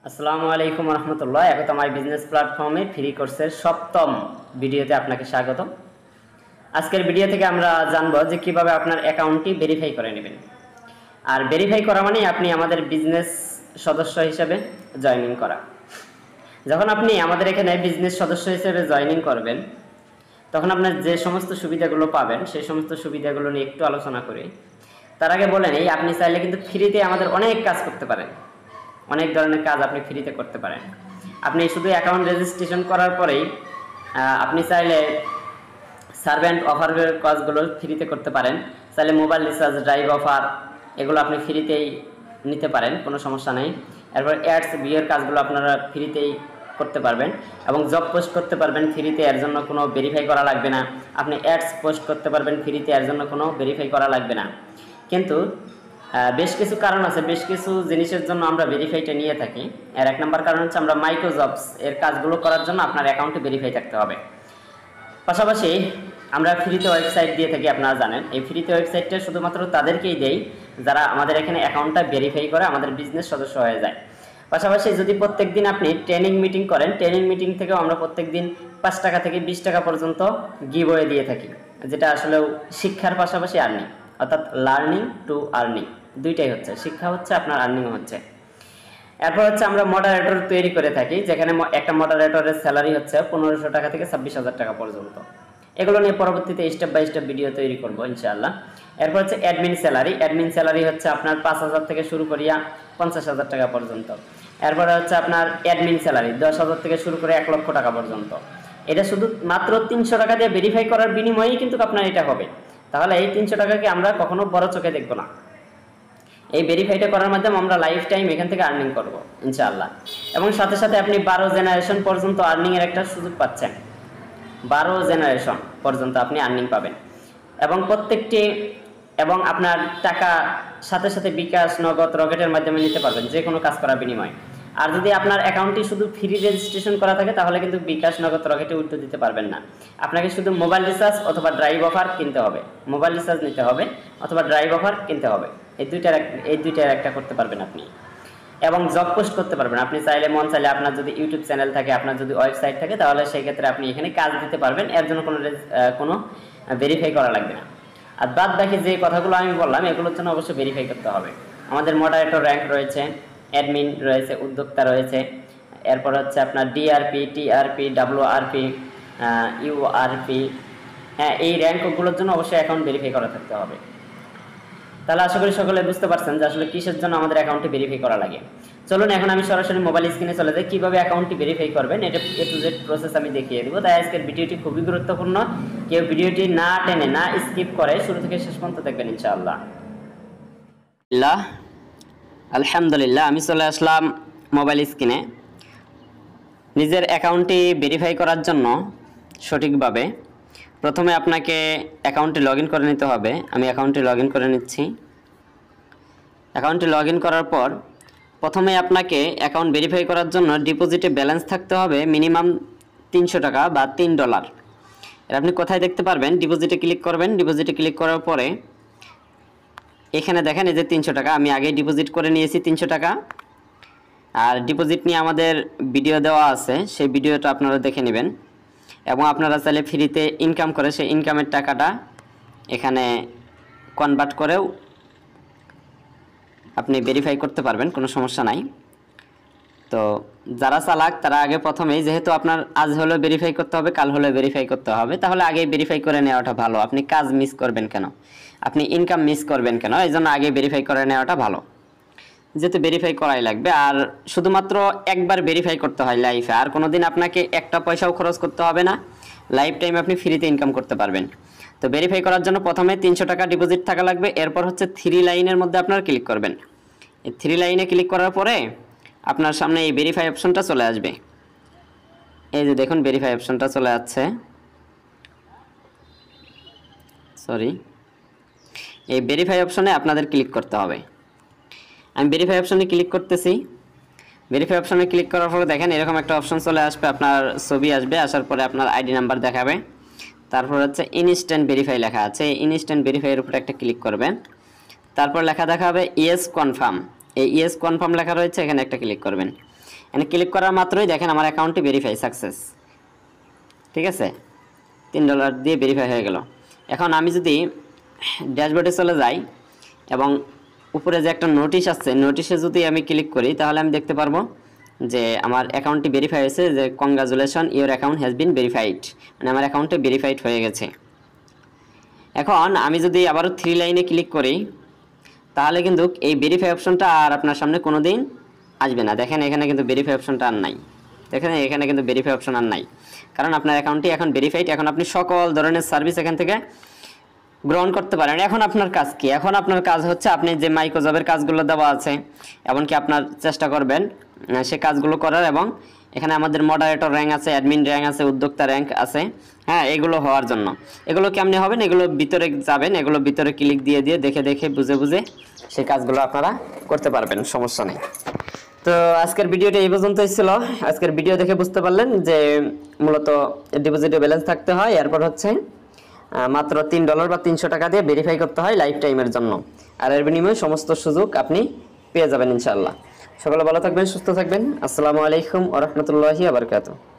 আসসালামু আলাইকুম রহমতুল্লাহ। একদম আমার বিজনেস প্ল্যাটফর্মে ফ্রি কোর্সের সপ্তম ভিডিওতে আপনাকে স্বাগতম। আজকের ভিডিও থেকে আমরা জানবো যে কিভাবে আপনার অ্যাকাউন্টটি ভেরিফাই করে নেবেন। আর ভেরিফাই করা মানে আপনি আমাদের বিজনেস সদস্য হিসেবে জয়েনিং করা। যখন আপনি আমাদের এখানে বিজনেস সদস্য হিসেবে জয়েনিং করবেন তখন আপনার যে সমস্ত সুবিধাগুলো পাবেন সেই সমস্ত সুবিধাগুলো নিয়ে একটু আলোচনা করি। তার আগে বলে নেই, আপনি চাইলে কিন্তু ফ্রিতে আমাদের অনেক কাজ করতে পারেন। অনেক ধরনের কাজ আপনি ফ্রিতে করতে পারেন। আপনি শুধু অ্যাকাউন্ট রেজিস্ট্রেশন করার পরেই আপনি চাইলে সার্ভেন্ট অফারের কাজগুলো ফ্রিতে করতে পারেন। চাইলে মোবাইল রিচার্জ, ড্রাইভ অফার এগুলো আপনি ফ্রিতেই নিতে পারেন, কোনো সমস্যা নেই। এরপর অ্যাডস, বিয়ের কাজগুলো আপনারা ফ্রিতেই করতে পারবেন এবং জব পোস্ট করতে পারবেন ফ্রিতে, এর জন্য কোনো ভেরিফাই করা লাগবে না। আপনি অ্যাডস পোস্ট করতে পারবেন ফ্রিতে, এর জন্য কোনো ভেরিফাই করা লাগবে না। কিন্তু বেশ কিছু কারণ আছে, বেশ কিছু জিনিসের জন্য আমরা ভেরিফাইটা নিয়ে থাকি। এর এক নম্বর কারণ হচ্ছে আমরা মাইক্রো জবস এর কাজগুলো করার জন্য আপনার অ্যাকাউন্টে ভেরিফাই থাকতে হবে। পাশাপাশি আমরা ফ্রিতে ওয়েবসাইট দিয়ে থাকি, আপনারা জানেন। এই ফ্রিতে ওয়েবসাইটটা শুধুমাত্র তাদেরকেই দেই যারা আমাদের এখানে অ্যাকাউন্টটা ভেরিফাই করে আমাদের বিজনেস সদস্য হয়ে যায়। পাশাপাশি যদি প্রত্যেক দিন আপনি ট্রেনিং মিটিং করেন, ট্রেনিং মিটিং থেকেও আমরা প্রত্যেক দিন 5 টাকা থেকে 20 টাকা পর্যন্ত গিভওয়ে দিয়ে থাকি, যেটা আসলে শিক্ষার পাশাপাশি আর্নিং, অর্থাৎ লার্নিং টু আর্নিং দুইটাই হচ্ছে, শিক্ষা হচ্ছে আপনার আর্নিংও হচ্ছে। এরপর হচ্ছে আমরা মডারেটর তৈরি করে থাকি, যেখানে একটা মডারেটরের স্যালারি হচ্ছে 1500 টাকা থেকে 26,000 টাকা পর্যন্ত। এগুলো নিয়ে পরবর্তীতে স্টেপ বাই স্টেপ ভিডিও তৈরি করব ইনশাআল্লাহ। এরপর হচ্ছে অ্যাডমিন স্যালারি। অ্যাডমিন স্যালারি হচ্ছে আপনার 5,000 থেকে শুরু করিয়া 50,000 টাকা পর্যন্ত। এরপরে হচ্ছে আপনার অ্যাডমিন স্যালারি 10,000 থেকে শুরু করে 1 লক্ষ টাকা পর্যন্ত। এটা শুধু মাত্র 300 টাকা দিয়ে ভেরিফাই করার বিনিময়েই কিন্তু আপনার এটা হবে। তাহলে এই 300 টাকাকে আমরা কখনো বড় চোখে দেখব না। এই ভেরিফাইটা করার মাধ্যমে আমরা লাইফ টাইম এখান থেকে আর্নিং করব ইনশাআল্লাহ। এবং সাথে সাথে আপনি 12 জেনারেশন পর্যন্ত আর্নিং এর একটা সুযোগ পাচ্ছেন। 12 জেনারেশন পর্যন্ত আপনি আর্নিং পাবেন এবং প্রত্যেকটি এবং আপনার টাকা সাথে সাথে বিকাশ, নগদ, রকেটের মাধ্যমে নিতে পারবেন যে কোনো কাজ করার বিনিময়ে। আর যদি আপনার অ্যাকাউন্টটি শুধু ফ্রি রেজিস্ট্রেশন করা থাকে তাহলে কিন্তু বিকাশ, নগদ, রকেটে উঠতে দিতে পারবেন না। আপনাকে শুধু মোবাইল রিচার্জ অথবা ড্রাইভ অফার কিনতে হবে, মোবাইল রিচার্জ নিতে হবে অথবা ড্রাইভ অফার কিনতে হবে। এই দুইটার একটা করতে পারবেন আপনি। এবং জব পোস্ট করতে পারবেন। আপনি চাইলে মন চাইলে আপনার যদি ইউটিউব চ্যানেল থাকে, আপনার যদি ওয়েবসাইট থাকে, তাহলে সেই ক্ষেত্রে আপনি এখানে কাজ দিতে পারবেন। এর জন্য কোনো ভেরিফাই করা লাগবে না। আর বাদ বাকি যে কথাগুলো আমি বললাম এগুলোর জন্য অবশ্যই ভেরিফাই করতে হবে। আমাদের মডারেটর র্যাঙ্ক রয়েছে, অ্যাডমিন রয়েছে, উদ্যোক্তা রয়েছে, এরপর হচ্ছে আপনার ডিআরপি, টিআরপি, ডাব্লিউআরপি, ইউআরপি। হ্যাঁ, এই র্যাঙ্কগুলোর জন্য অবশ্যই অ্যাকাউন্ট ভেরিফাই করা থাকতে হবে। তাহলে আশা করি সকলে বুঝতে পারছেন যে আসলে কিসের জন্য আমাদের অ্যাকাউন্টটি ভেরিফাই করা লাগে। চলুন এখন আমি সরাসরি মোবাইল স্ক্রিনে চলে যাই, কীভাবে অ্যাকাউন্টটি ভেরিফাই করবেন এটা এ টু জেড প্রসেস আমি দেখিয়ে দেবো। তাই আজকের ভিডিওটি খুবই গুরুত্বপূর্ণ। কেউ ভিডিওটি না টেনে, না স্কিপ করে শুরু থেকে শেষ পর্যন্ত দেখবেন ইনশাআল্লাহ। আলহামদুলিল্লাহ, আমি চলে আসলাম মোবাইল স্ক্রিনে। নিজের অ্যাকাউন্টটি ভেরিফাই করার জন্য সঠিকভাবে প্রথমে আপনাকে অ্যাকাউন্টে লগ ইন করে নিতে হবে। আমি অ্যাকাউন্টে লগ ইন করে নিচ্ছি। অ্যাকাউন্টে লগ ইন করার পর প্রথমে আপনাকে অ্যাকাউন্ট ভেরিফাই করার জন্য ডিপোজিটে ব্যালেন্স থাকতে হবে মিনিমাম 300 টাকা বা $3। এর আপনি কোথায় দেখতে পারবেন, ডিপোজিটে ক্লিক করবেন। ডিপোজিটে ক্লিক করার পরে এখানে দেখেন এই যে 300 টাকা আমি আগেই ডিপোজিট করে নিয়েছি 300 টাকা। আর ডিপোজিট নিয়ে আমাদের ভিডিও দেওয়া আছে, সেই ভিডিওটা আপনারা দেখে নেবেন। এবং আপনারা চাইলে ফ্রিতে ইনকাম করে সেই ইনকামের টাকাটা এখানে কনভার্ট করেও আপনি ভেরিফাই করতে পারবেন, কোনো সমস্যা নাই। তো যারা চালাক তারা আগে প্রথমেই, যেহেতু আপনার আজ হলো ভেরিফাই করতে হবে, কাল হলো ভেরিফাই করতে হবে, তাহলে আগেই ভেরিফাই করে নেওয়াটা ভালো। আপনি কাজ মিস করবেন কেন, আপনি ইনকাম মিস করবেন কেন, এই জন্য আগে ভেরিফাই করে নেওয়াটা ভালো, যেহেতু ভেরিফাই করাই লাগবে। আর শুধুমাত্র একবার ভেরিফাই করতে হয় লাইফে, আর কোনোদিন আপনাকে একটা পয়সাও খরচ করতে হবে না। লাইফ টাইম আপনি ফ্রিতে ইনকাম করতে পারবেন। তো ভেরিফাই করার জন্য প্রথমে 300 টাকা ডিপোজিট থাকা লাগবে। এরপর হচ্ছে 3 লাইনের মধ্যে আপনারা ক্লিক করবেন। এই 3 লাইনে ক্লিক করার পরে আপনার সামনে এই ভেরিফাই অপশনটা চলে আসবে। এই যে দেখুন ভেরিফাই অপশনটা চলে আসছে, এই ভেরিফাই অপশনে আপনাদের ক্লিক করতে হবে। আমি ভেরিফাই অপশনে ক্লিক করতেছি। ভেরিফাই অপশনে ক্লিক করার পরে দেখেন এরকম একটা অপশন চলে আসবে, আপনার ছবি আসবে, আসার পরে আপনার আইডি নাম্বার দেখাবে। তারপর হচ্ছে ইনস্ট্যান্ট ভেরিফাই লেখা আছে, ইনস্ট্যান্ট ভেরিফাইয়ের উপরে একটা ক্লিক করবেন। তারপর লেখা দেখাবে ইয়েস কনফার্ম, এই ইয়েস কনফার্ম লেখা রয়েছে, এখানে একটা ক্লিক করবেন। এখানে ক্লিক করার মাত্রই দেখেন আমার অ্যাকাউন্টটি ভেরিফাই সাকসেস। ঠিক আছে, $3 দিয়ে ভেরিফাই হয়ে গেল। এখন আমি যদি ড্যাশবোর্ডে চলে যাই এবং উপরে যে একটা নোটিশ আসছে, নোটিশে যদি আমি ক্লিক করি তাহলে আমি দেখতে পারবো যে আমার অ্যাকাউন্টটি ভেরিফাই হয়েছে, যে congratulation your account has been verified, মানে আমার অ্যাকাউন্টে ভেরিফাইড হয়ে গেছে। এখন আমি যদি আবারও 3 লাইনে ক্লিক করি তাহলে কিন্তু এই ভেরিফাই অপশনটা আর আপনার সামনে কোনো দিন আসবে না। দেখেন এখানে কিন্তু ভেরিফাই অপশনটা আর নাই, দেখেন এখানে কিন্তু ভেরিফাই অপশন আর নাই, কারণ আপনার অ্যাকাউন্টটি এখন ভেরিফাইড। এখন আপনি সকল ধরনের সার্ভিস এখান থেকে গ্রহণ করতে পারেন। এখন আপনার কাজ কি? এখন আপনার কাজ হচ্ছে আপনি যে মাইক্রোজবের কাজগুলো দেওয়া আছে, এমনকি আপনার চেষ্টা করবেন সে কাজগুলো করার, এবং এখানে আমাদের মডারেটর র্যাঙ্ক আছে, অ্যাডমিন র্যাঙ্ক আছে, উদ্যোক্তা র্যাঙ্ক আছে, হ্যাঁ, এগুলো হওয়ার জন্য। এগুলো কেমনে হবেন? এগুলো ভিতরে যাবেন, এগুলো ভিতরে ক্লিক দিয়ে দিয়ে দেখে দেখে বুঝে বুঝে সেই কাজগুলো আপনারা করতে পারবেন, সমস্যা নেই। তো আজকের ভিডিওটা এই পর্যন্তই ছিল। আজকের ভিডিও দেখে বুঝতে পারলেন যে মূলত ডিপোজিটে ব্যালেন্স থাকতে হয়, এরপর হচ্ছে মাত্র $3 বা $300 দিয়ে ভেরিফাই করতে হয় লাইফ টাইমের জন্য, আর এর বিনিময়ে সমস্ত সুযোগ আপনি পেয়ে যাবেন ইনশাআল্লাহ। সকলে ভালো থাকবেন, সুস্থ থাকবেন। আসসালামু আলাইকুম ওয়া রাহমাতুল্লাহি ওয়া বারাকাতুহু।